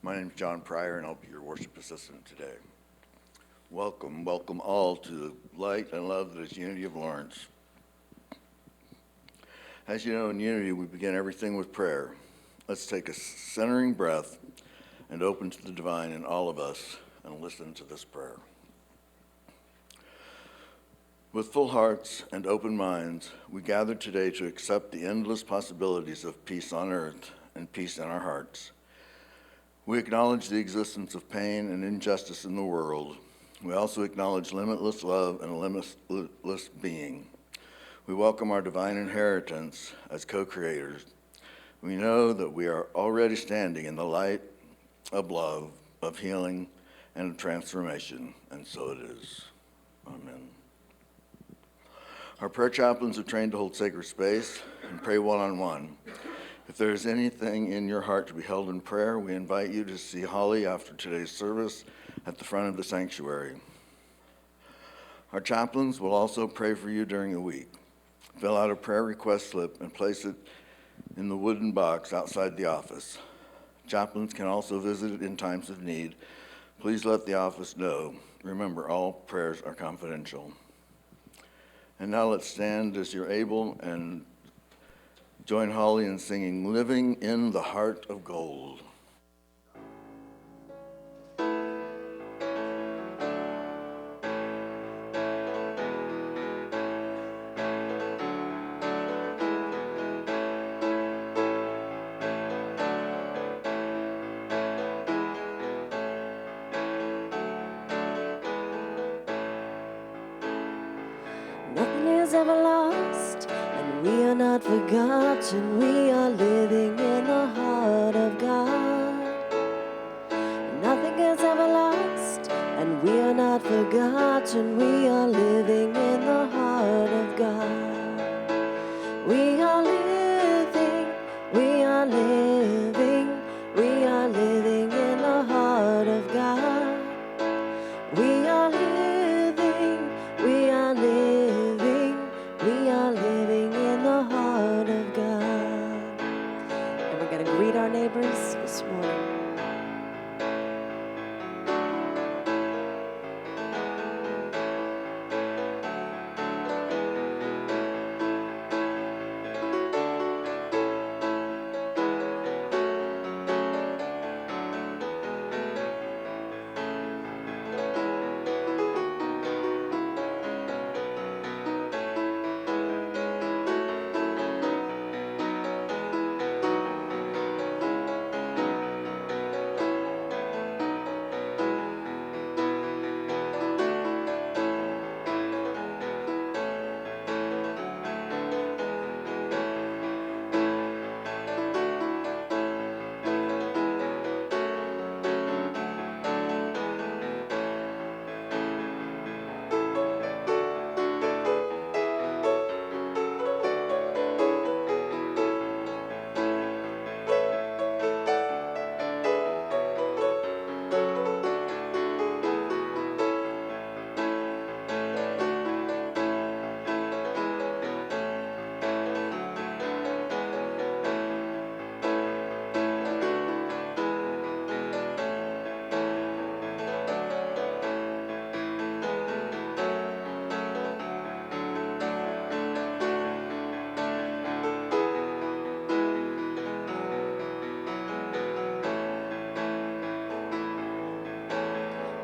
My name is John Pryor, and I'll be your worship assistant today. Welcome all to the light and love that is Unity of Lawrence. As you know, in Unity, we begin everything with prayer. Let's take a centering breath and open to the divine in all of us and listen to this prayer. With full hearts and open minds, we gather today to accept the endless possibilities of peace on earth and peace in our hearts. We acknowledge the existence of pain and injustice in the world. We also acknowledge limitless love and limitless being. We welcome our divine inheritance as co-creators. We know that we are already standing in the light of love, of healing, and of transformation, and so it is. Amen. Our prayer chaplains are trained to hold sacred space and pray one-on-one. If there is anything in your heart to be held in prayer, we invite you to see Holly after today's service at the front of the sanctuary. Our chaplains will also pray for you during the week. Fill out a prayer request slip and place it in the wooden box outside the office. Chaplains can also visit it in times of need. Please let the office know. Remember, all prayers are confidential. And now let's stand as you're able and join Holly in singing Living in the Heart of Gold. Nothing is ever lost, and we are not forgotten. We are living in the heart of God. Nothing is ever lost, and we are not forgotten. We are living in the heart of God. We are living, we are living, we are living in the heart of God. We are living, we are living, we are living in the heart of God. And we're going to greet our neighbors this morning.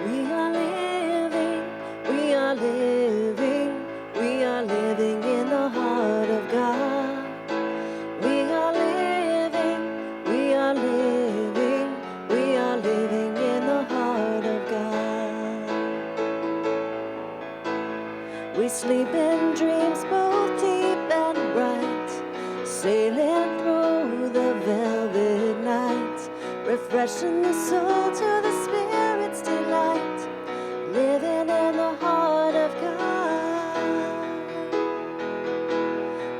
We are living, we are living, we are living in the heart of God. We are living, we are living, we are living in the heart of God. We sleep in dreams both deep and bright, sailing through the velvet night, refreshing the soul to the spirit's delight, living in the heart of God.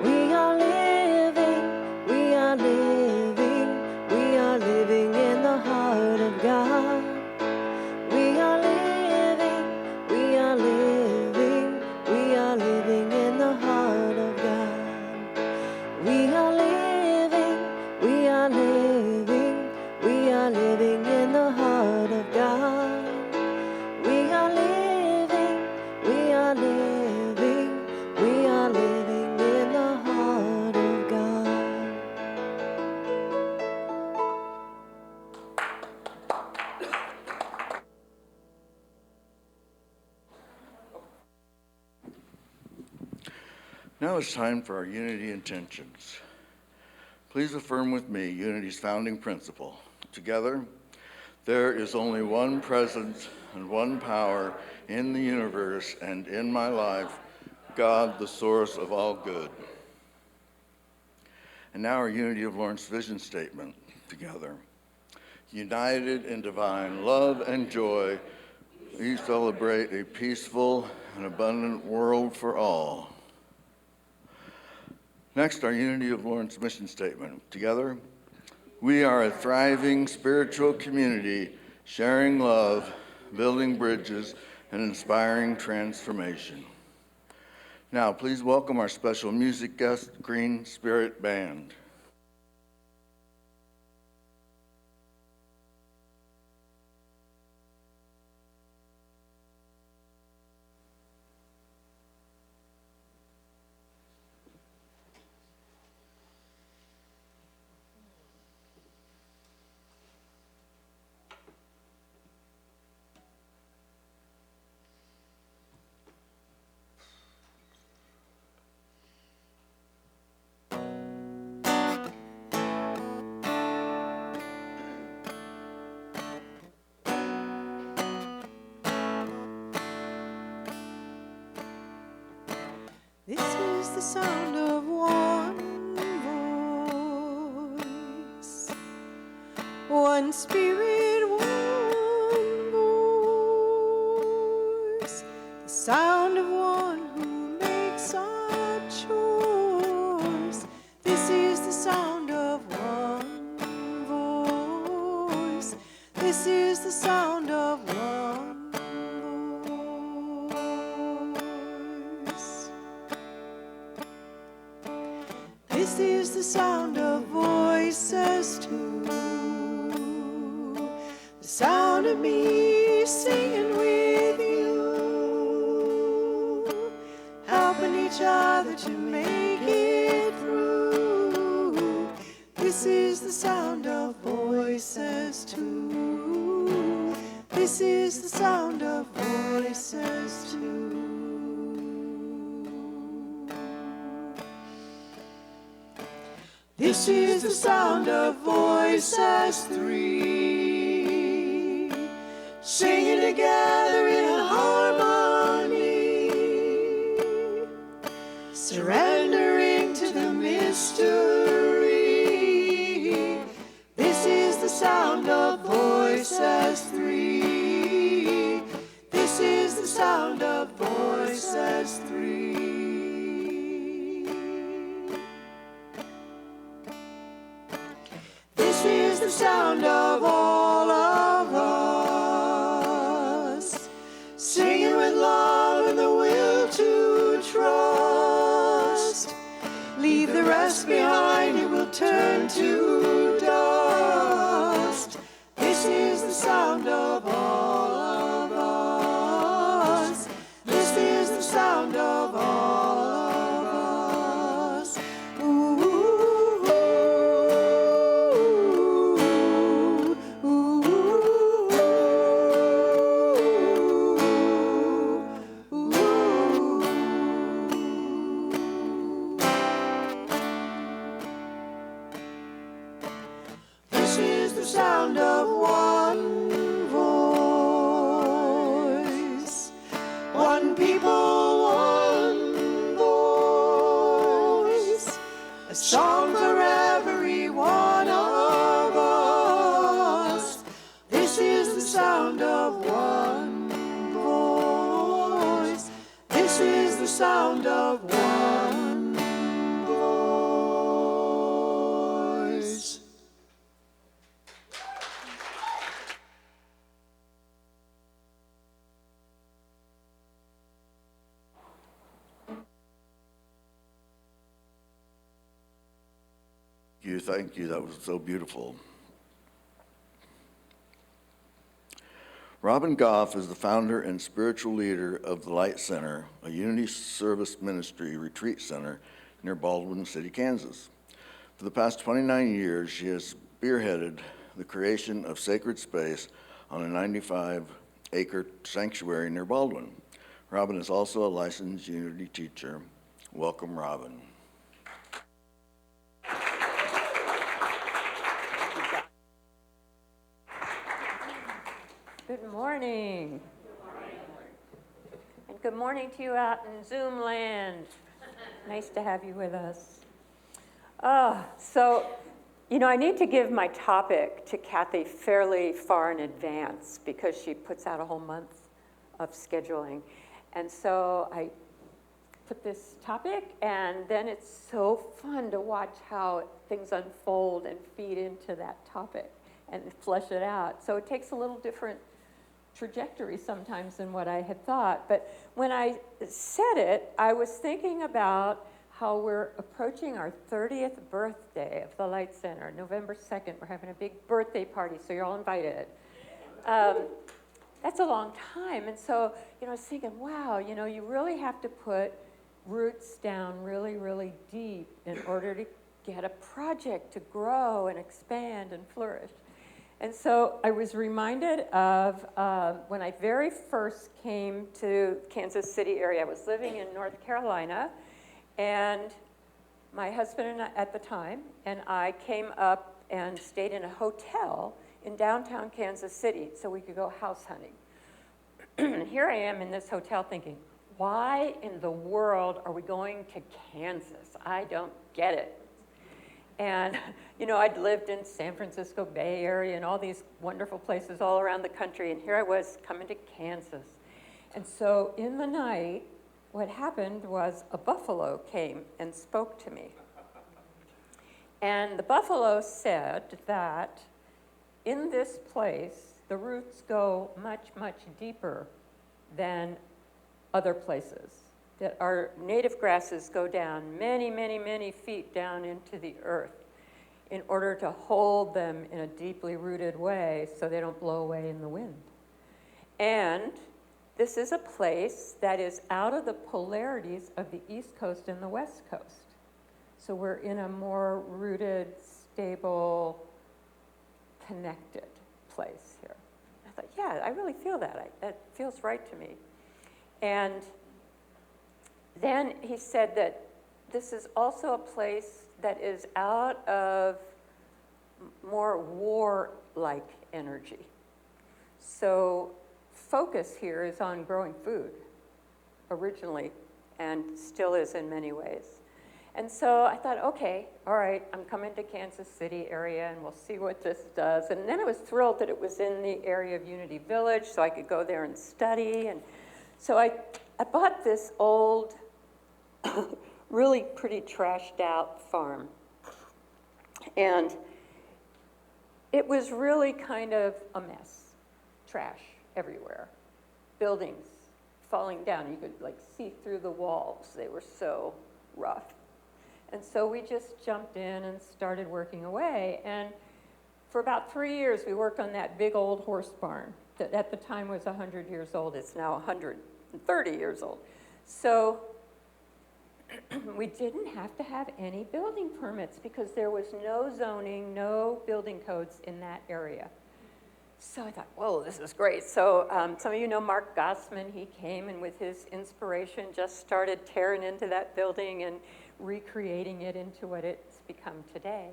We are living, we are living, we are living in the heart of God. We are living, we are living, we are living in the heart of God. We are living, we are living, we are living in the Now it's time for our unity intentions. Please affirm with me unity's founding principle. Together, there is only one presence and one power in the universe and in my life, God, the source of all good. And now our Unity of Lawrence vision statement together. United in divine love and joy, we celebrate a peaceful and abundant world for all. Next, our Unity of Lawrence mission statement. Together, we are a thriving spiritual community, sharing love, building bridges, and inspiring transformation. Now, please welcome our special music guest, Green Spirit Band. This is the sound of one voice, one spirit, one voice, the sound of one who makes a choice. This is the sound of one voice. This is the sound of one voice. This is the sound of voices too, the sound of me singing with you, helping each other to make it through. This is the sound of voices too. This is the sound of voices too. This is the sound of voices three, singing together in harmony, surrendering to the mystery. This is the sound of voices three. This is the sound of voices three. This is the sound of all of us, singing with love and the will to trust. Leave the rest behind, it will turn to dust. This is the sound of all of us. This is the sound of all of us. Ooh, ooh, ooh, ooh, ooh. This is the sound of one voice, one people, one voice, a song for every one of us. This is the sound of one voice. This is the sound of one voice. Thank you. That was so beautiful. Robin Goff is the founder and spiritual leader of the Light Center, a Unity Service Ministry retreat center near Baldwin City, Kansas. For the past 29 years, she has spearheaded the creation of sacred space on a 95-acre sanctuary near Baldwin. Robin is also a licensed Unity teacher, Welcome, Robin. Good morning. And good morning to you out in Zoom land. Nice to have you with us. I need to give my topic to Kathy fairly far in advance because she puts out a whole month of scheduling. And so I put this topic, and then it's so fun to watch how things unfold and feed into that topic and flesh it out. So it takes a little different trajectory sometimes than what I had thought. But when I said it, I was thinking about how we're approaching our 30th birthday of the Light Center. November 2nd, we're having a big birthday party, so you're all invited. That's a long time. And so, I was thinking, wow, you really have to put roots down really, really deep in order to get a project to grow and expand and flourish. And so I was reminded of when I very first came to Kansas City area. I was living in North Carolina, and my husband and I, at the time, and I came up and stayed in a hotel in downtown Kansas City so we could go house hunting. And here I am in this hotel thinking, why in the world are we going to Kansas? I don't get it. And, I'd lived in San Francisco Bay Area and all these wonderful places all around the country, and here I was coming to Kansas. And so in the night, what happened was a buffalo came and spoke to me. And the buffalo said that in this place, the roots go much, much deeper than other places. That our native grasses go down many, many, many feet down into the earth in order to hold them in a deeply rooted way so they don't blow away in the wind. And this is a place that is out of the polarities of the East Coast and the West Coast. So we're in a more rooted, stable, connected place here. I thought, yeah, I really feel that. That feels right to me. And then he said that this is also a place that is out of more war-like energy. So focus here is on growing food originally, and still is in many ways. And so I thought, okay, all right, I'm coming to Kansas City area and we'll see what this does. And then I was thrilled that it was in the area of Unity Village so I could go there and study. And so I bought this old, really pretty trashed out farm. And it was really kind of a mess, trash everywhere, buildings falling down. You could see through the walls. They were so rough. And so we just jumped in and started working away. And for about 3 years, we worked on that big old horse barn that at the time was 100 years old. It's now 130 years old. So we didn't have to have any building permits because there was no zoning, no building codes in that area. So I thought, whoa, this is great. So some of you know Mark Gossman. He came and with his inspiration just started tearing into that building and recreating it into what it's become today.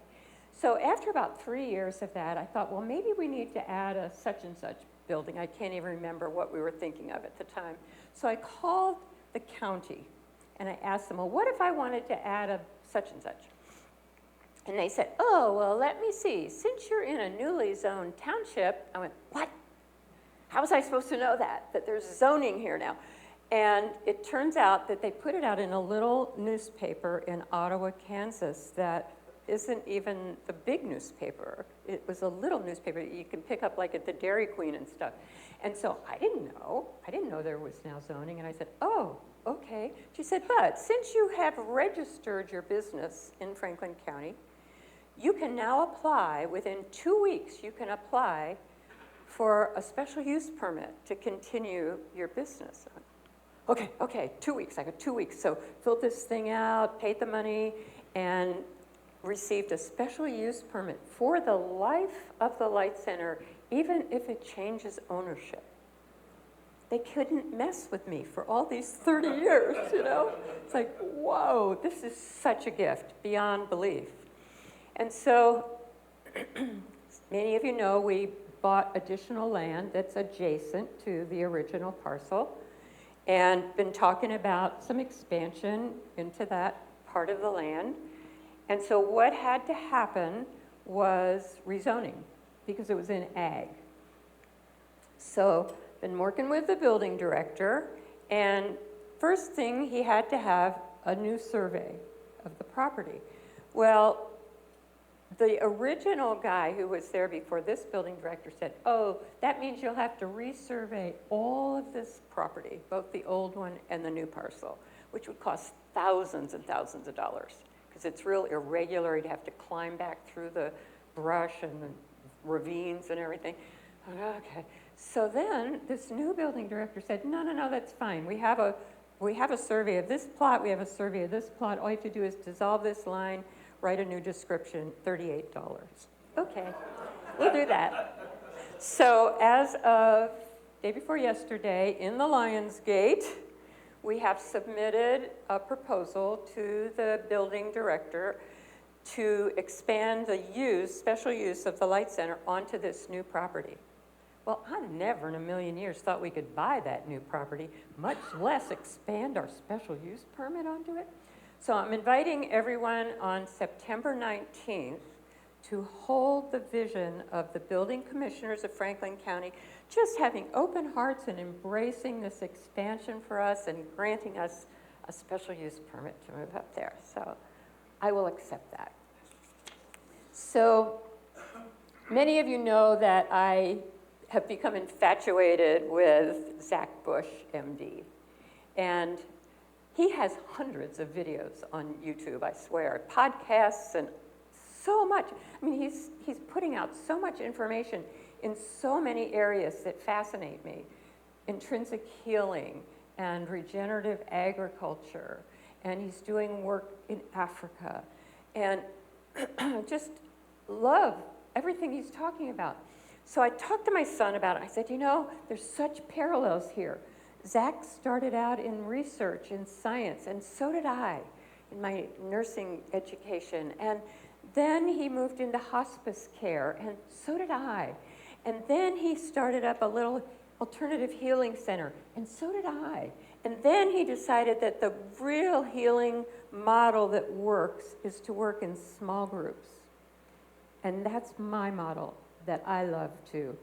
So after about 3 years of that, I thought, well, maybe we need to add a such and such building. I can't even remember what we were thinking of at the time. So I called the county and I asked them, well, what if I wanted to add a such and such? And they said, oh, well, let me see. Since you're in a newly zoned township, I went, what? How was I supposed to know that there's zoning here now? And it turns out that they put it out in a little newspaper in Ottawa, Kansas that isn't even the big newspaper. It was a little newspaper that you can pick up at the Dairy Queen and stuff. And so I didn't know there was now zoning. And I said, oh, okay. She said, but since you have registered your business in Franklin County, you can now apply, within 2 weeks, you can apply for a special use permit to continue your business. Okay, 2 weeks, I got 2 weeks. So filled this thing out, paid the money, and received a special use permit for the life of the Light Center, even if it changes ownership. they couldn't mess with me for all these 30 years, you know? It's like, whoa, this is such a gift, beyond belief. And so, many of you know we bought additional land that's adjacent to the original parcel and been talking about some expansion into that part of the land. And so what had to happen was rezoning because it was in ag. So been working with the building director, and first thing he had to have a new survey of the property. Well, the original guy who was there before this building director said, oh, that means you'll have to resurvey all of this property, both the old one and the new parcel, which would cost thousands and thousands of dollars, because it's real irregular. You'd have to climb back through the brush and the ravines and everything. Okay. So then this new building director said, no, that's fine. We have a survey of this plot, we have a survey of this plot. All you have to do is dissolve this line, write a new description, $38. Okay, we'll do that. So as of day before yesterday, in the Lions Gate, we have submitted a proposal to the building director to expand the special use of the Light Center onto this new property. Well, I never in a million years thought we could buy that new property, much less expand our special use permit onto it. So I'm inviting everyone on September 19th to hold the vision of the building commissioners of Franklin County, just having open hearts and embracing this expansion for us and granting us a special use permit to move up there. So I will accept that. So many of you know that I have become infatuated with Zach Bush, MD. And he has hundreds of videos on YouTube, I swear, podcasts and so much. I mean, he's putting out so much information in so many areas that fascinate me. Intrinsic healing and regenerative agriculture. And he's doing work in Africa. And just love everything he's talking about. So I talked to my son about it. I said, you know, there's such parallels here. Zach started out in research in science, and so did I in my nursing education. And then he moved into hospice care, and so did I. And then he started up a little alternative healing center, and so did I. And then he decided that the real healing model that works is to work in small groups. And that's my model that I love too.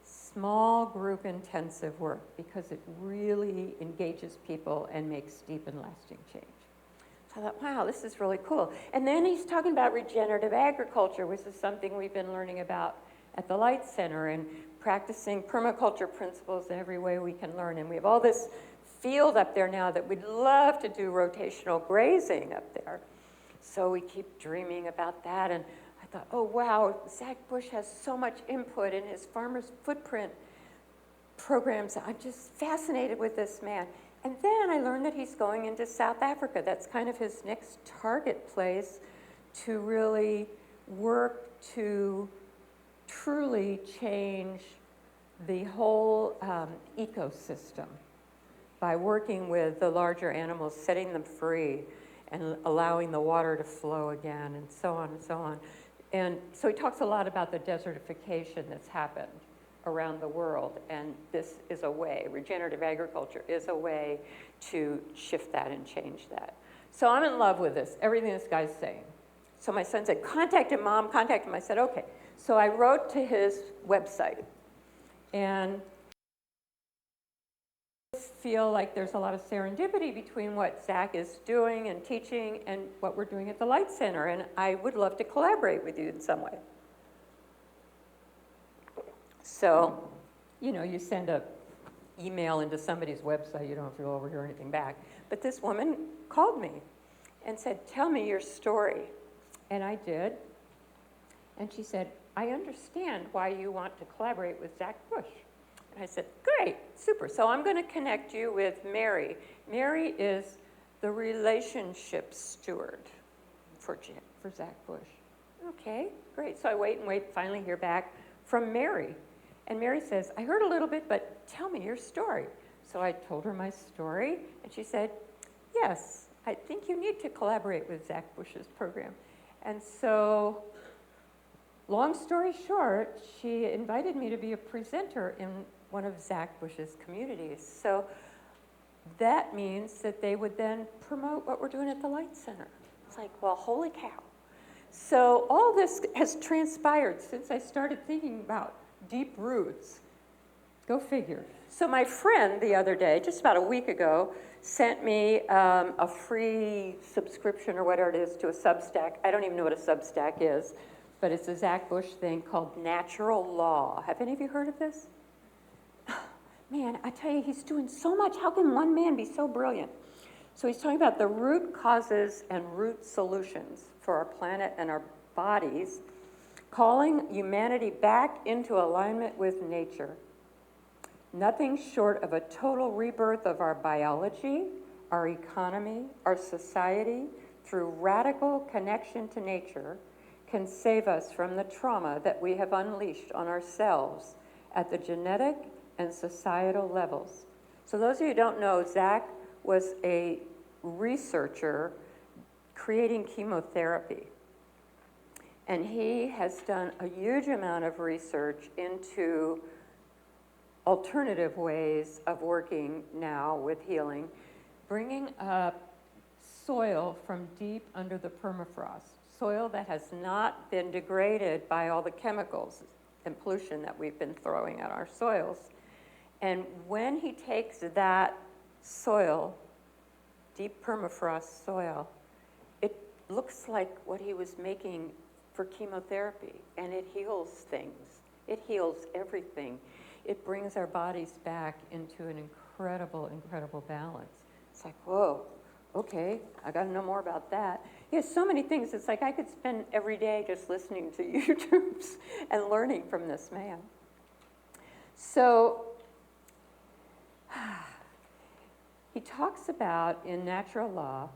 Small group intensive work, because it really engages people and makes deep and lasting change. So I thought, wow, this is really cool. And then he's talking about regenerative agriculture, which is something we've been learning about at the Light Center, and practicing permaculture principles in every way we can learn. And we have all this field up there now that we'd love to do rotational grazing up there. So we keep dreaming about that. And I thought, oh wow, Zach Bush has so much input in his Farmer's Footprint programs. I'm just fascinated with this man. And then I learned that he's going into South Africa. That's kind of his next target place to really work to truly change the whole ecosystem by working with the larger animals, setting them free and allowing the water to flow again, and so on and so on. And so he talks a lot about the desertification that's happened around the world, and this is a way, regenerative agriculture is a way to shift that and change that. So I'm in love with this, everything this guy's saying. So my son said, contact him, Mom, contact him. I said, okay. So I wrote to his website, and I feel like there's a lot of serendipity between what Zach is doing and teaching and what we're doing at the Light Center, and I would love to collaborate with you in some way. So, you know, you send an email into somebody's website, you don't have to go over hear anything back. But this woman called me and said, tell me your story. And I did. And she said, I understand why you want to collaborate with Zach Bush. And I said, great, super. So I'm going to connect you with Mary. Mary is the relationship steward for Zach Bush. Okay, great. So I wait and wait, finally hear back from Mary. And Mary says, I heard a little bit, but tell me your story. So I told her my story, and she said, yes, I think you need to collaborate with Zach Bush's program. And so, long story short, she invited me to be a presenter in one of Zach Bush's communities. So that means that they would then promote what we're doing at the Light Center. It's like, well, holy cow. So all this has transpired since I started thinking about deep roots. Go figure. So my friend the other day, just about a week ago, sent me a free subscription or whatever it is to a Substack. I don't even know what a Substack is, but it's a Zach Bush thing called Natural Law. Have any of you heard of this? Man, I tell you, he's doing so much. How can one man be so brilliant? So he's talking about the root causes and root solutions for our planet and our bodies, calling humanity back into alignment with nature. Nothing short of a total rebirth of our biology, our economy, our society, through radical connection to nature, can save us from the trauma that we have unleashed on ourselves at the genetic and societal levels. So those of you who don't know, Zach was a researcher creating chemotherapy. And he has done a huge amount of research into alternative ways of working now with healing, bringing up soil from deep under the permafrost, soil that has not been degraded by all the chemicals and pollution that we've been throwing at our soils. And when he takes that soil, deep permafrost soil, it looks like what he was making for chemotherapy, and it heals things. It heals everything. It brings our bodies back into an incredible, incredible balance. It's like, whoa, okay, I gotta know more about that. He has so many things. It's like I could spend every day just listening to YouTubes and learning from this man. So, he talks about in Natural Law,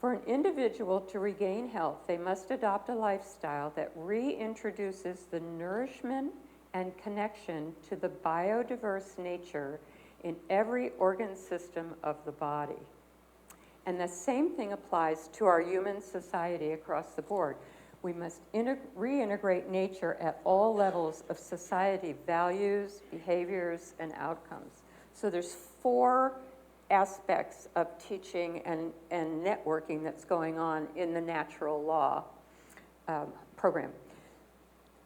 for an individual to regain health, they must adopt a lifestyle that reintroduces the nourishment and connection to the biodiverse nature in every organ system of the body. And the same thing applies to our human society across the board. We must reintegrate nature at all levels of society, values, behaviors, and outcomes. So there's 4 aspects of teaching and networking that's going on in the Natural Law program.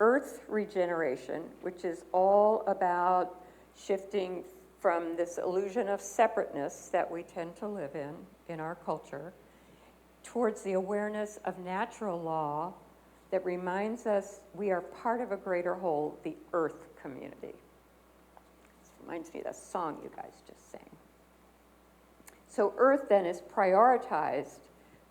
Earth regeneration, which is all about shifting from this illusion of separateness that we tend to live in our culture, towards the awareness of natural law that reminds us we are part of a greater whole, the Earth community. This reminds me of that song you guys just sang. So Earth then is prioritized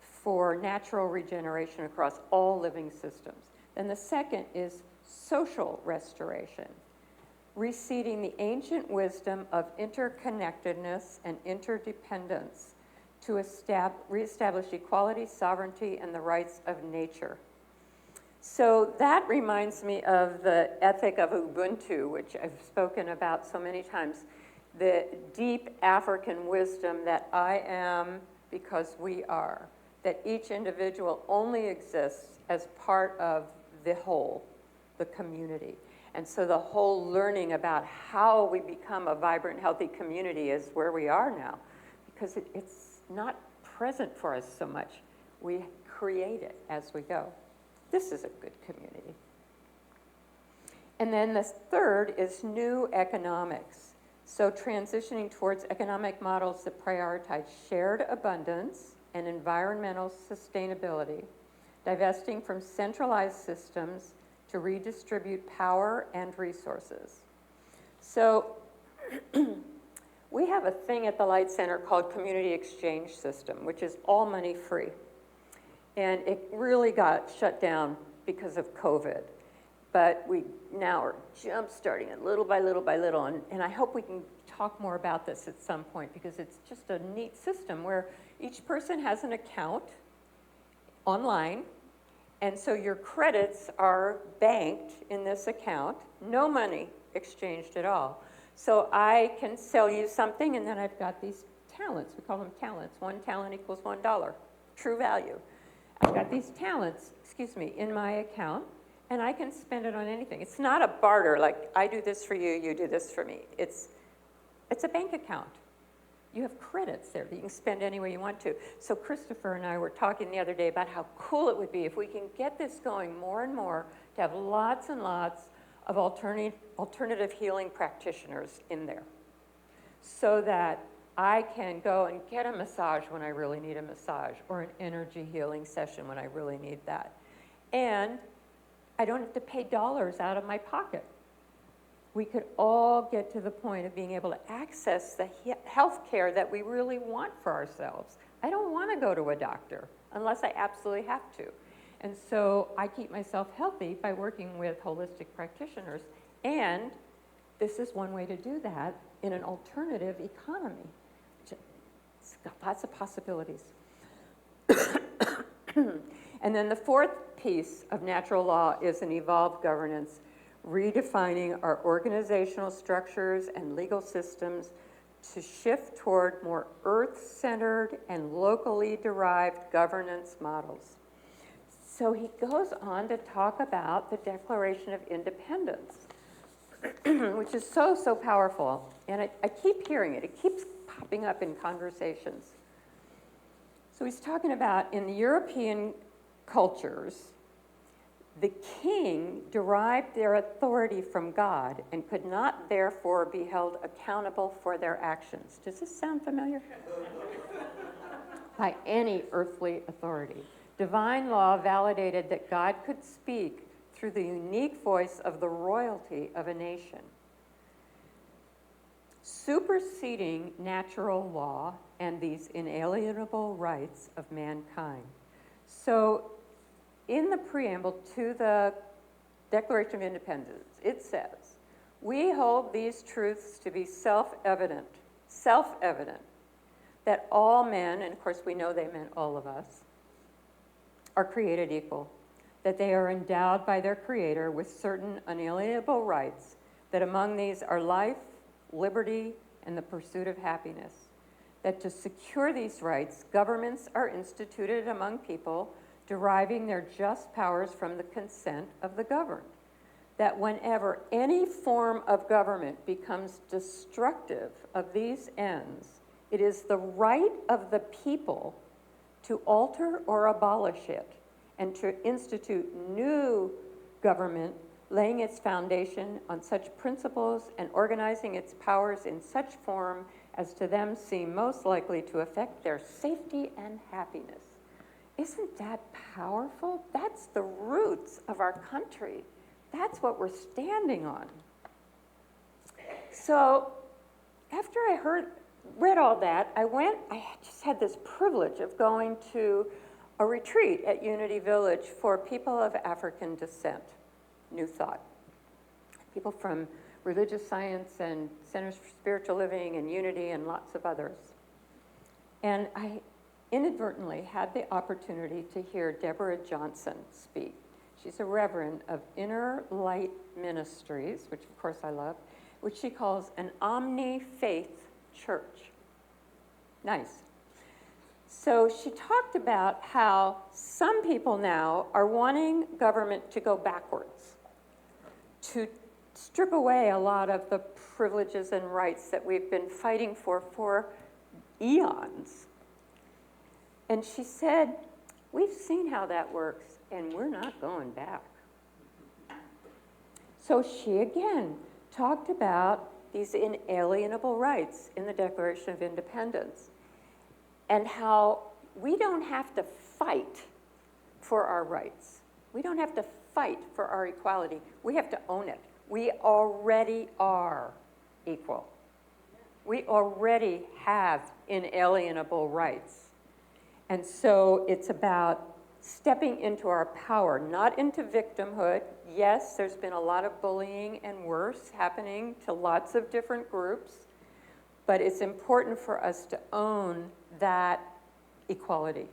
for natural regeneration across all living systems. Then the second is social restoration, reseeding the ancient wisdom of interconnectedness and interdependence to reestablish equality, sovereignty, and the rights of nature. So that reminds me of the ethic of Ubuntu, which I've spoken about so many times, the deep African wisdom that I am because we are, that each individual only exists as part of the whole, the community. And so the whole learning about how we become a vibrant, healthy community is where we are now, because it's not present for us so much. We create it as we go. This is a good community. And then the third is new economics. So transitioning towards economic models that prioritize shared abundance and environmental sustainability, divesting from centralized systems to redistribute power and resources. So we have a thing at the Light Center called Community Exchange System, which is all money free. And it really got shut down because of COVID. But we now are jump starting it little by little by little. And I hope we can talk more about this at some point, because it's just a neat system where each person has an account online, And so your credits are banked in this account, no money exchanged at all. So I can sell you something, and then I've got these talents. We call them talents. 1 talent equals $1, true value. I've got these talents, in my account, and I can spend it on anything. It's not a barter, like I do this for you, you do this for me. It's a bank account. You have credits there that you can spend any way you want to. So Christopher and I were talking the other day about how cool it would be if we can get this going more and more, to have lots and lots of alternative healing practitioners in there, so that I can go and get a massage when I really need a massage, or an energy healing session when I really need that. And I don't have to pay dollars out of my pocket. We could all get to the point of being able to access the health care that we really want for ourselves. I don't want to go to a doctor unless I absolutely have to. And so I keep myself healthy by working with holistic practitioners. And this is one way to do that in an alternative economy. It's got lots of possibilities. And then the fourth piece of natural law is an evolved governance, redefining our organizational structures and legal systems to shift toward more earth-centered and locally derived governance models. So he goes on to talk about the Declaration of Independence, which is so, so powerful. And I keep hearing it. It keeps popping up in conversations. So he's talking about, in the European cultures, the king derived their authority from God and could not therefore be held accountable for their actions. Does this sound familiar? By any earthly authority. Divine law validated that God could speak through the unique voice of the royalty of a nation, superseding natural law and these inalienable rights of mankind. So, in the preamble to the Declaration of Independence, it says, "We hold these truths to be self-evident, that all men," and of course we know they meant all of us, "are created equal, that they are endowed by their Creator with certain unalienable rights, that among these are life, liberty, and the pursuit of happiness, that to secure these rights, governments are instituted among people, deriving their just powers from the consent of the governed, that whenever any form of government becomes destructive of these ends, it is the right of the people to alter or abolish it, and to institute new government, laying its foundation on such principles and organizing its powers in such form as to them seem most likely to affect their safety and happiness." Isn't that powerful? That's the roots of our country. That's what we're standing on. So after I read all that, I just had this privilege of going to a retreat at Unity Village for people of African descent, New Thought. People from religious science and Centers for Spiritual Living and Unity and lots of others. And I inadvertently had the opportunity to hear Deborah Johnson speak. She's a reverend of Inner Light Ministries, which of course I love, which she calls an omni-faith church. Nice. So she talked about how some people now are wanting government to go backwards, to strip away a lot of the privileges and rights that we've been fighting for eons. And she said, we've seen how that works, and we're not going back. So she again talked about these inalienable rights in the Declaration of Independence, and how we don't have to fight for our rights. We don't have to fight for our equality. We have to own it. We already are equal. We already have inalienable rights. And so it's about stepping into our power, not into victimhood. Yes, there's been a lot of bullying and worse happening to lots of different groups, but it's important for us to own that equality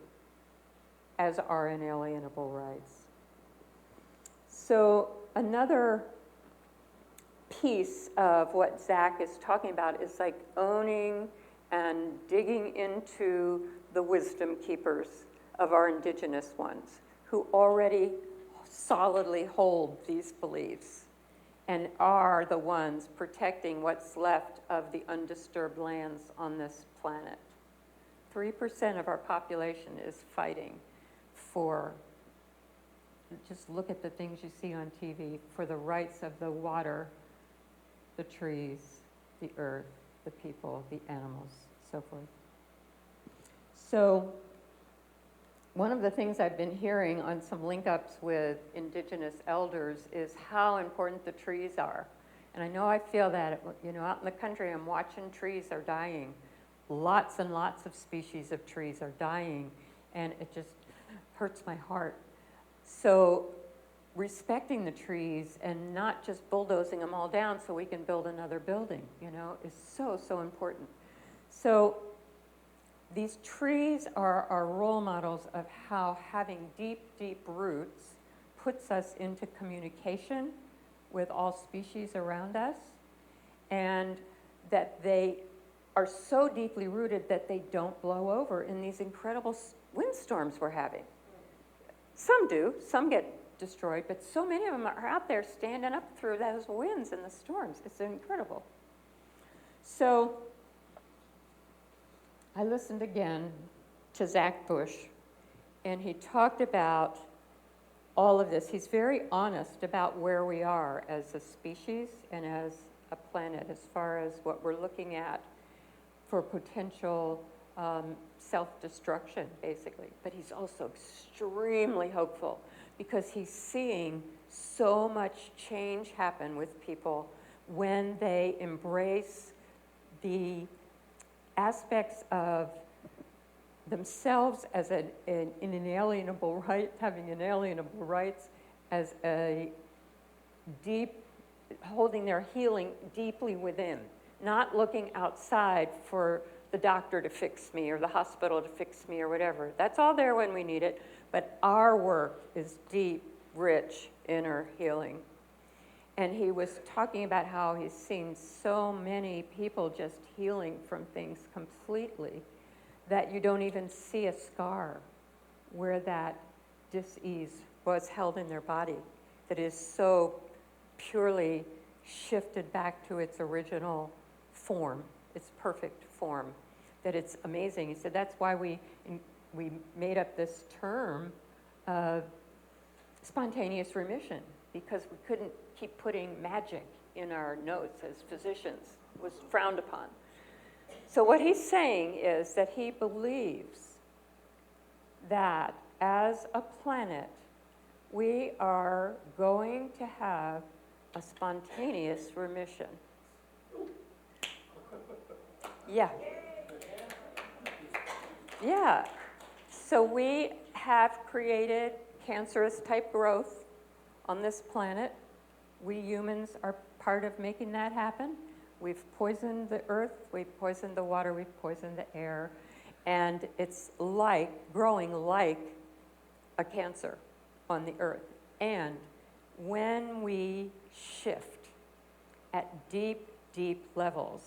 as our inalienable rights. So another piece of what Zach is talking about is like owning and digging into the wisdom keepers of our indigenous ones who already solidly hold these beliefs and are the ones protecting what's left of the undisturbed lands on this planet. 3% of our population is fighting for, just look at the things you see on TV, for the rights of the water, the trees, the earth, the people, the animals, so forth. So one of the things I've been hearing on some link-ups with indigenous elders is how important the trees are. And I know I feel that, you know, out in the country, I'm watching trees are dying. Lots and lots of species of trees are dying, and it just hurts my heart. So respecting the trees and not just bulldozing them all down so we can build another building, you know, is so, so important. So these trees are our role models of how having deep, deep roots puts us into communication with all species around us, and that they are so deeply rooted that they don't blow over in these incredible windstorms we're having. Some do, some get destroyed, but so many of them are out there standing up through those winds and the storms. It's incredible. So I listened again to Zach Bush, and he talked about all of this. He's very honest about where we are as a species and as a planet as far as what we're looking at for potential self-destruction, basically. But he's also extremely hopeful because he's seeing so much change happen with people when they embrace the aspects of themselves as an inalienable right, having inalienable rights, as a deep, holding their healing deeply within, not looking outside for the doctor to fix me or the hospital to fix me or whatever. That's all there when we need it, but our work is deep, rich, inner healing. And he was talking about how he's seen so many people just healing from things completely that you don't even see a scar where that dis-ease was held in their body, that is so purely shifted back to its original form, its perfect form, that it's amazing. He said that's why we made up this term of spontaneous remission, because we couldn't keep putting magic in our notes as physicians. It was frowned upon. So what he's saying is that he believes that as a planet, we are going to have a spontaneous remission. Yeah. Yeah. So we have created cancerous type growth on this planet. We humans are part of making that happen. We've poisoned the earth, we've poisoned the water, we've poisoned the air, and it's like growing like a cancer on the earth. And when we shift at deep, deep levels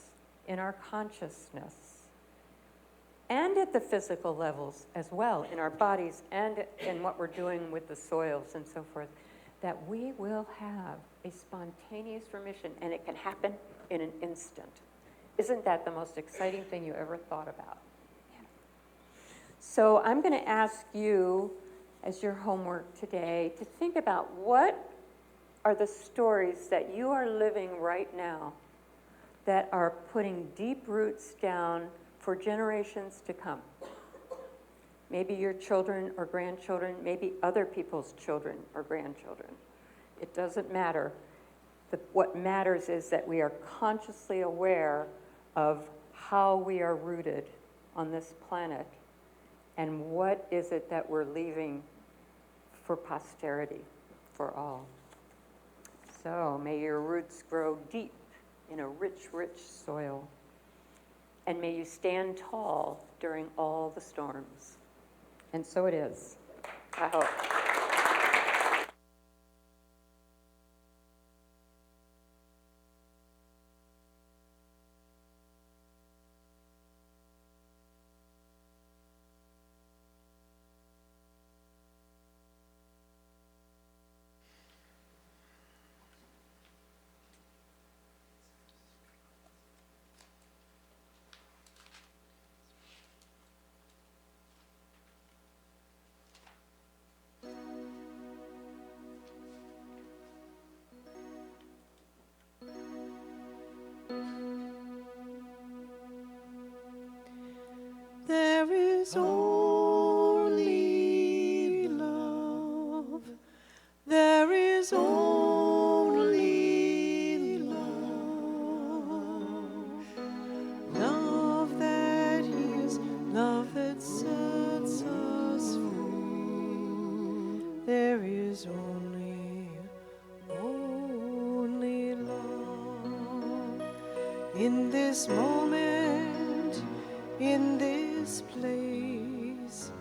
in our consciousness, and at the physical levels as well, in our bodies and in what we're doing with the soils and so forth, that we will have a spontaneous remission, and it can happen in an instant. Isn't that the most exciting thing you ever thought about? Yeah. So I'm going to ask you, as your homework today, to think about what are the stories that you are living right now that are putting deep roots down for generations to come. Maybe your children or grandchildren, maybe other people's children or grandchildren. It doesn't matter. What matters is that we are consciously aware of how we are rooted on this planet and what is it that we're leaving for posterity, for all. So may your roots grow deep in a rich, rich soil, and may you stand tall during all the storms. And so it is, I hope. In this moment, in this place,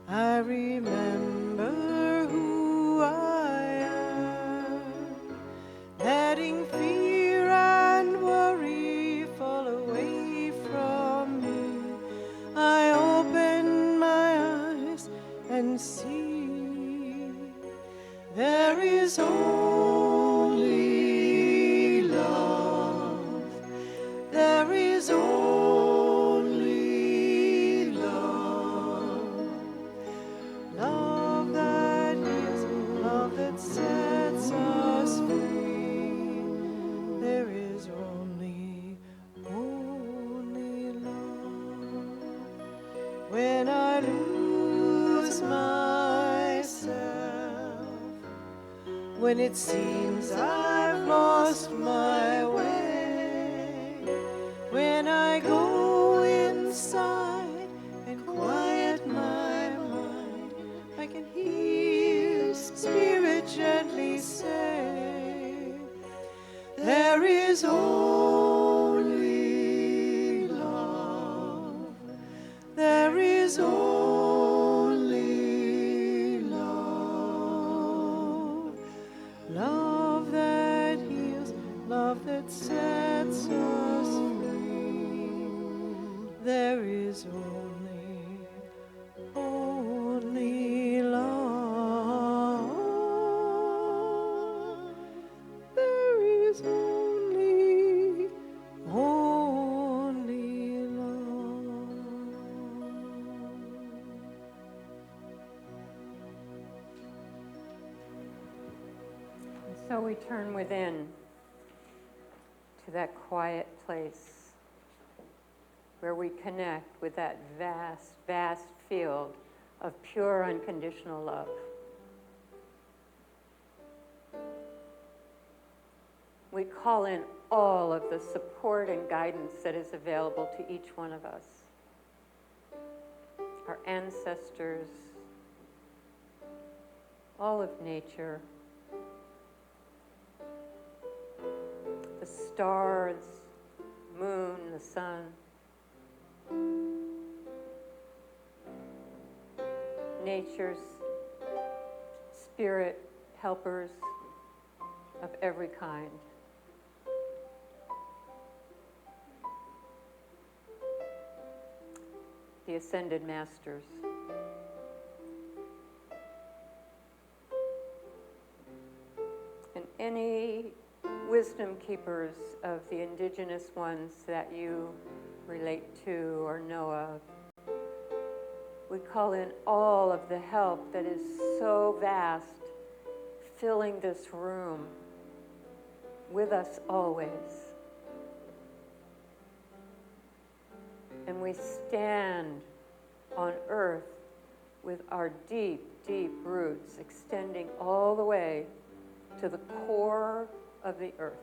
I remember who I am, letting fear and worry fall away from me. I open my eyes and see there is only love. There is only love. Love that heals, love that sets us free. There is only love. When I lose myself, when it seems I've lost my way, when I go inside and quiet my mind, I can hear Spirit gently say, there is only love. There is only love. Love that heals, love that sets us free. There is only love. There is only love. And so we turn within to that quiet place where we connect with that vast, vast field of pure unconditional love. We call in all of the support and guidance that is available to each one of us. Our ancestors, all of nature, the stars, moon, the sun, nature's spirit helpers of every kind. The ascended masters. And any wisdom keepers of the indigenous ones that you relate to or know of. We call in all of the help that is so vast, filling this room with us always. And we stand on earth with our deep, deep roots extending all the way to the core of the earth.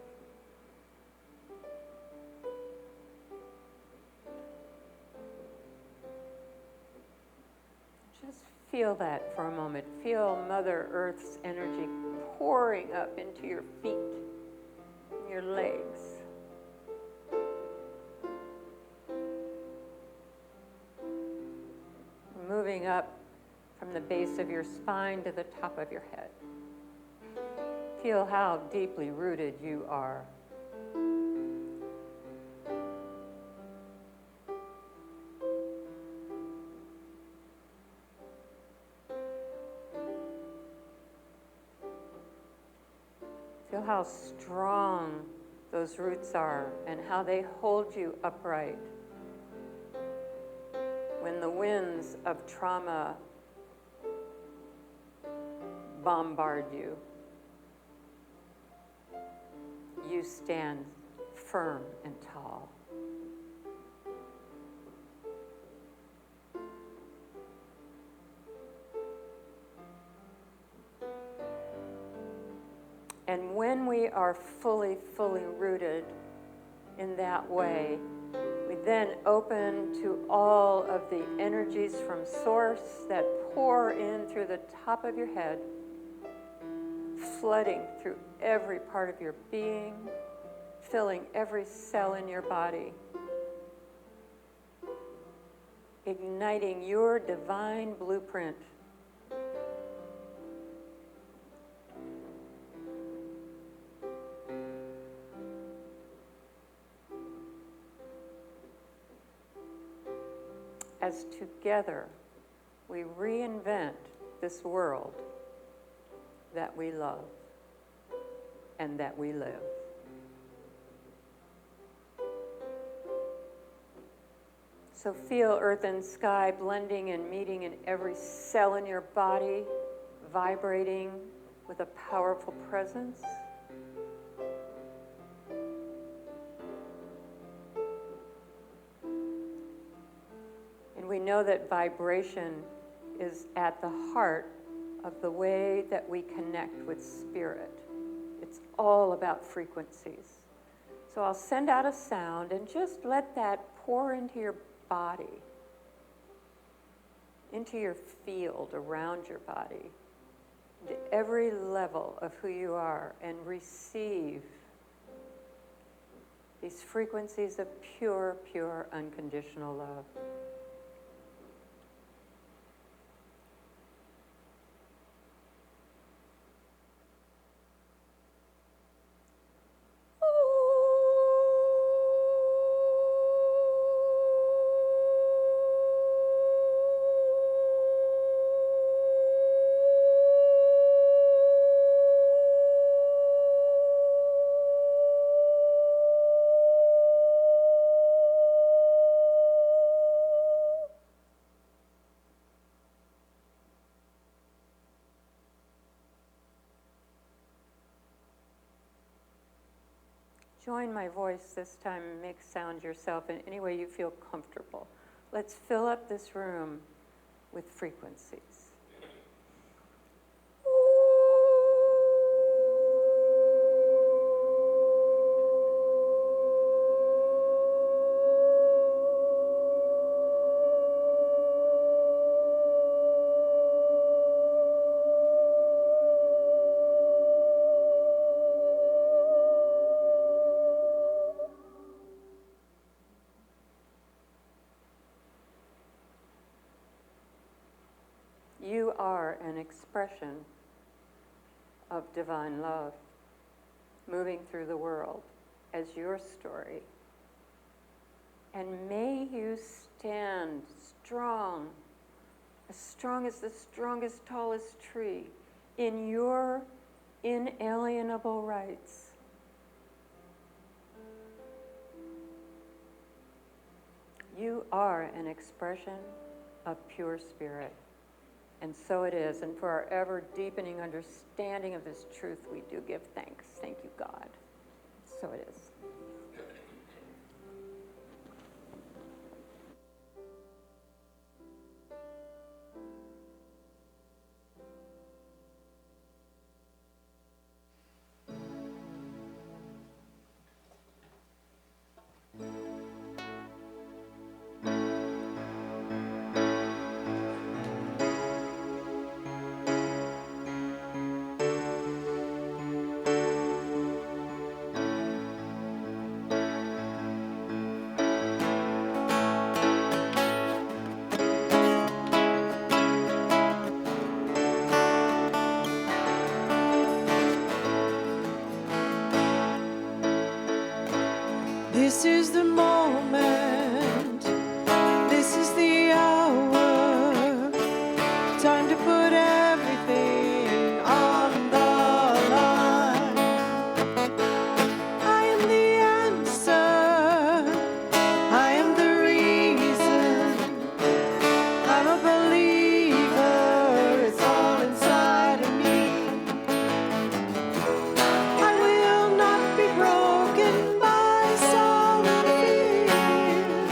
Just feel that for a moment. Feel Mother Earth's energy pouring up into your feet, your legs. Moving up from the base of your spine to the top of your head. Feel how deeply rooted you are. Feel how strong those roots are and how they hold you upright when the winds of trauma bombard you. You stand firm and tall. And when we are fully, fully rooted in that way, we then open to all of the energies from Source that pour in through the top of your head, flooding through every part of your being, filling every cell in your body, igniting your divine blueprint. As together we reinvent this world that we love and that we live. So feel earth and sky blending and meeting in every cell in your body, vibrating with a powerful presence. And we know that vibration is at the heart of the way that we connect with spirit. It's all about frequencies. So I'll send out a sound and just let that pour into your body, into your field around your body, into every level of who you are, and receive these frequencies of pure, pure, unconditional love. Join my voice this time and make sound yourself in any way you feel comfortable. Let's fill up this room with frequencies. You are an expression of divine love moving through the world as your story. And may you stand strong as the strongest, tallest tree, in your inalienable rights. You are an expression of pure spirit. And so it is. And for our ever deepening understanding of this truth, we do give thanks. Thank you, God. So it is. This is the moment, this is the hour, time to put everything on the line. I am the answer, I am the reason, I'm a believer, it's all inside of me. I will not be broken by sorrow and fear.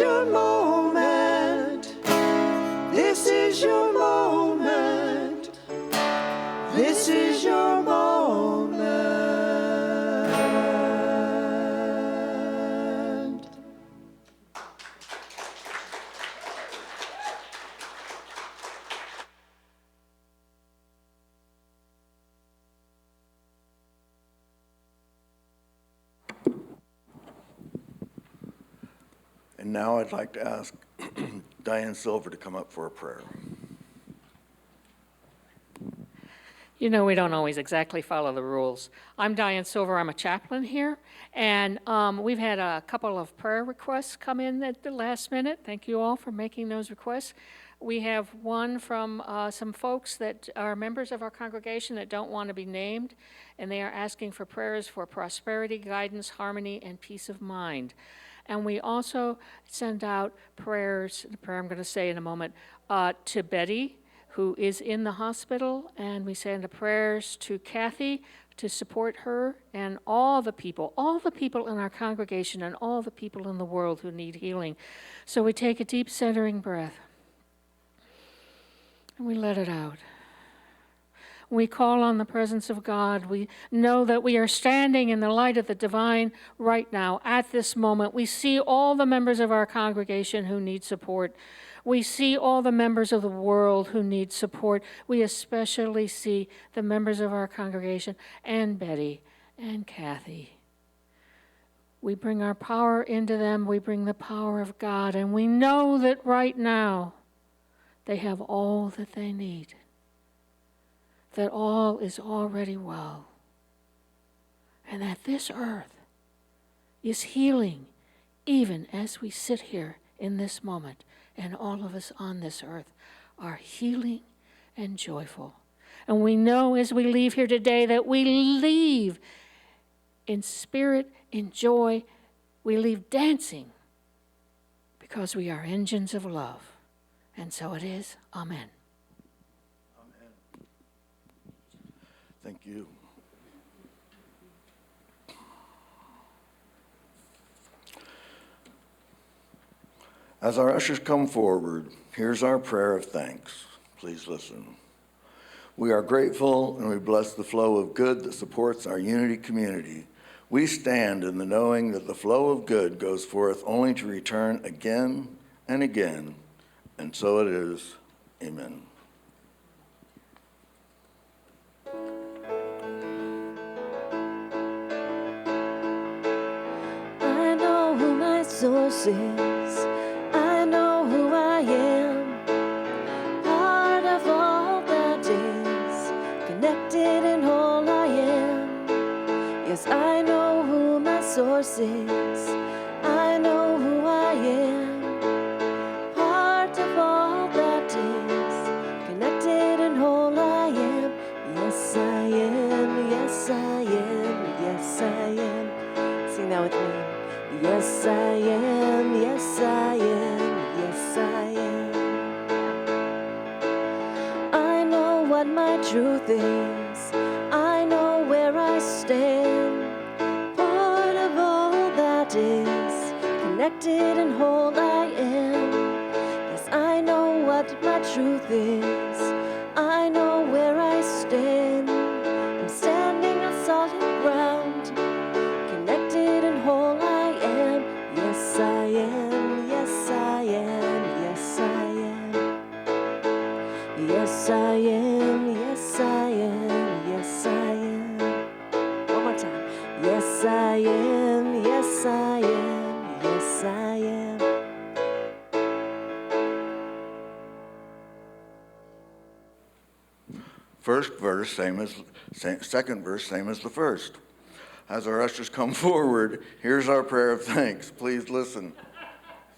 your moment. This is your moment. This is your moment. And now I'd like to ask Diane Silver to come up for a prayer. You know, we don't always exactly follow the rules. I'm Diane Silver. I'm a chaplain here, and we've had a couple of prayer requests come in at the last minute. Thank you all for making those requests. We have one from some folks that are members of our congregation that don't want to be named, and they are asking for prayers for prosperity, guidance, harmony, and peace of mind. And we also send out prayers, the prayer I'm going to say in a moment, to Betty, who is in the hospital, and we send the prayers to Kathy to support her and all the people in our congregation and all the people in the world who need healing. So we take a deep centering breath, and we let it out. We call on the presence of God. We know that we are standing in the light of the divine right now at this moment. We see all the members of our congregation who need support. We see all the members of the world who need support. We especially see the members of our congregation and Betty and Kathy. We bring our power into them. We bring the power of God. And we know that right now they have all that they need. That all is already well, and that this earth is healing even as we sit here in this moment, and all of us on this earth are healing and joyful. And we know as we leave here today that we leave in spirit, in joy, we leave dancing because we are engines of love. And so it is. Amen. Thank you. As our ushers come forward, here's our prayer of thanks. Please listen. We are grateful and we bless the flow of good that supports our unity community. We stand in the knowing that the flow of good goes forth only to return again and again, and so it is. Amen. I know who my source is. I know who I am. Part of all that is, connected and whole I am. Yes, I know who my source is. I know who I am. Part of all that is, connected and whole I am. Yes, I am. Yes, I am. Yes, I am. Sing that with me. Yes, I am, yes, I am, yes, I am. I know what my truth is. I know where I stand. Part of all that is, connected and whole I am. Yes, I know what my truth is. I know where I stand. I'm standing on solid ground, connected and whole I am. Yes, I am, yes, I am, yes, I am. Yes, I am, yes, I am, yes, I am. One more time. Yes, I am, yes, I am, yes, I am. First verse, second verse, same as the first. As our ushers come forward, here's our prayer of thanks. Please listen.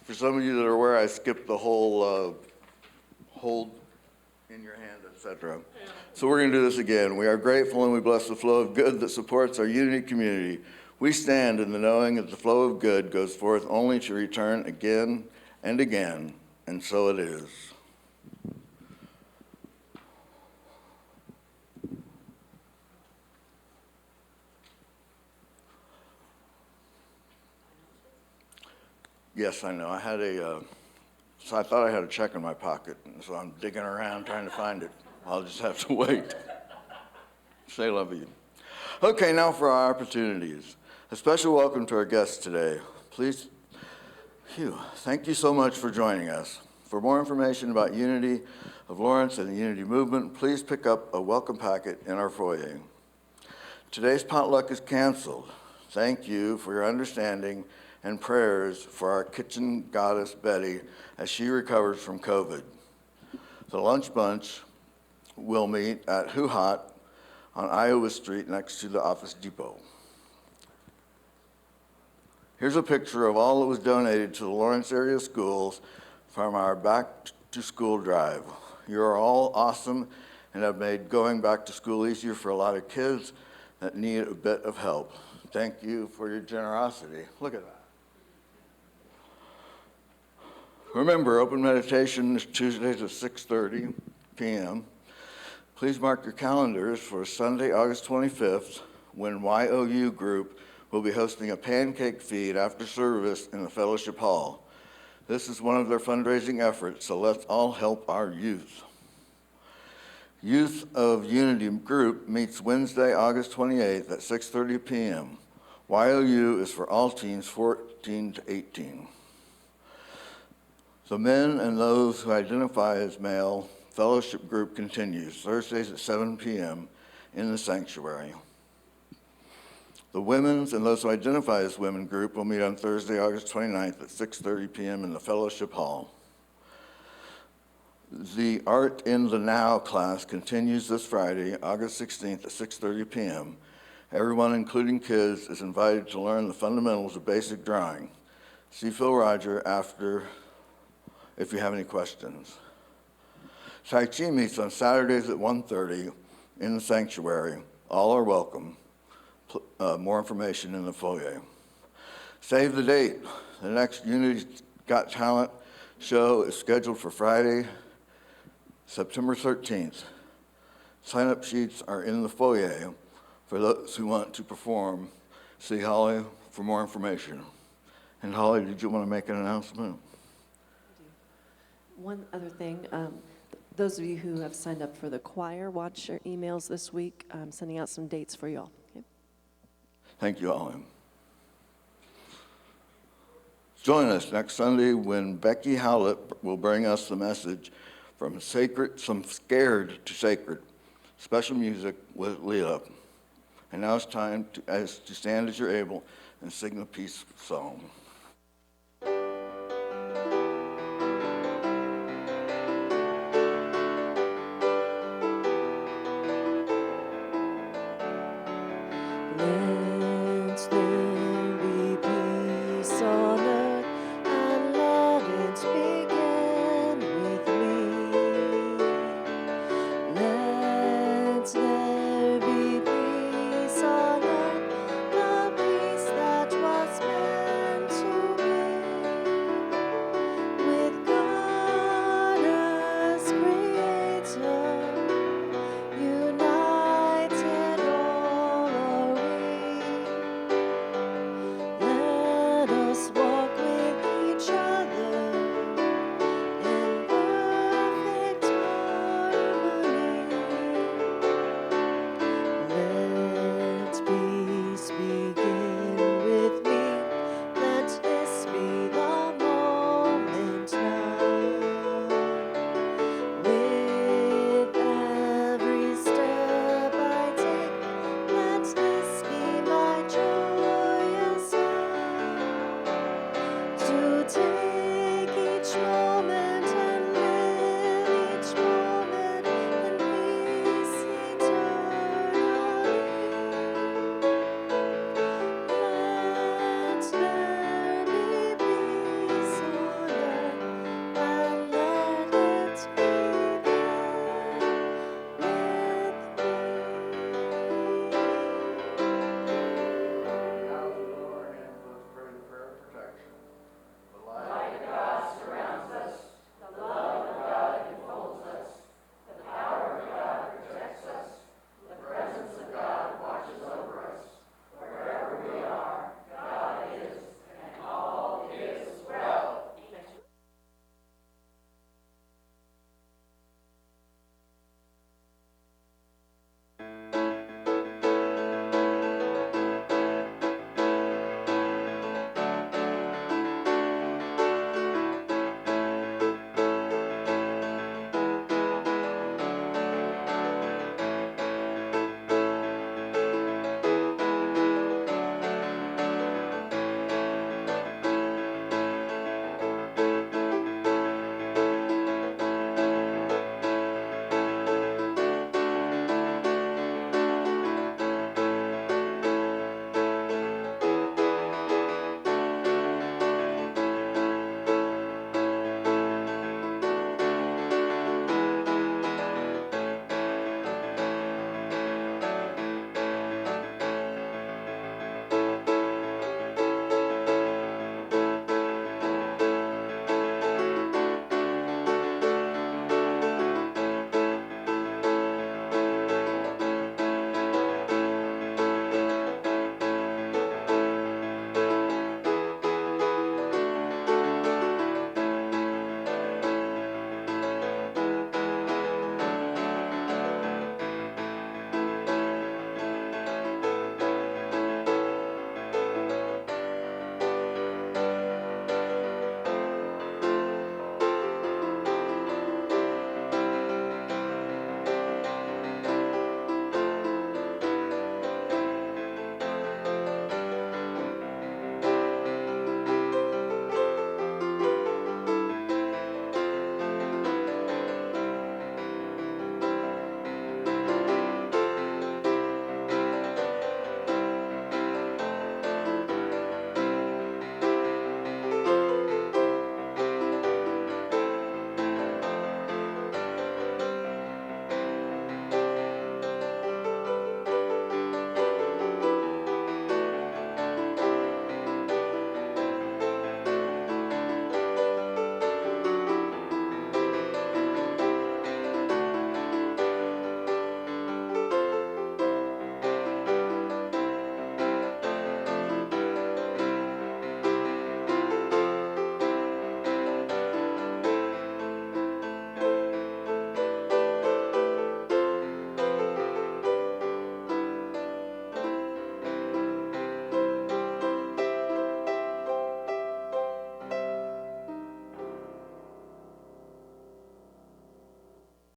For some of you that are aware, I skipped the whole hold in your hand, etc. So we're going to do this again. We are grateful and we bless the flow of good that supports our unity community. We stand in the knowing that the flow of good goes forth only to return again and again, and so it is. Yes, I know. So I thought I had a check in my pocket, and so I'm digging around trying to find it. I'll just have to wait. Say love you. Okay, now for our opportunities. A special welcome to our guests today. Please, thank you so much for joining us. For more information about Unity of Lawrence and the Unity Movement, please pick up a welcome packet in our foyer. Today's potluck is canceled. Thank you for your understanding and prayers for our kitchen goddess, Betty, as she recovers from COVID. The lunch bunch will meet at Who Hot on Iowa Street next to the Office Depot. Here's a picture of all that was donated to the Lawrence area schools from our back to school drive. You are all awesome and have made going back to school easier for a lot of kids that need a bit of help. Thank you for your generosity. Look at that. Remember, open meditation is Tuesdays at 6:30 p.m. Please mark your calendars for Sunday, August 25th, when YOU group will be hosting a pancake feed after service in the fellowship hall. This is one of their fundraising efforts, so let's all help our youth. Youth of Unity group meets Wednesday, August 28th at 6:30 p.m. YOU is for all teens 14 to 18. The men and those who identify as male fellowship group continues Thursdays at 7 p.m. in the sanctuary. The women's and those who identify as women group will meet on Thursday, August 29th at 6:30 p.m. in the fellowship hall. The Art in the Now class continues this Friday, August 16th at 6:30 p.m. Everyone, including kids, is invited to learn the fundamentals of basic drawing. See Phil Roger after if you have any questions. Tai Chi meets on Saturdays at 1:30 in the sanctuary. All are welcome. More information in the foyer. Save the date. The next Unity Got Talent show is scheduled for Friday, September 13th. Sign-up sheets are in the foyer for those who want to perform. See Holly for more information. And Holly, did you want to make an announcement? One other thing, those of you who have signed up for the choir, watch your emails this week. I'm sending out some dates for you all. Okay? Thank you, Holly. Join us next Sunday when Becky Howlett will bring us the message from Scared to Sacred, special music with Leah. And now it's time to stand as you're able and sing the peace song.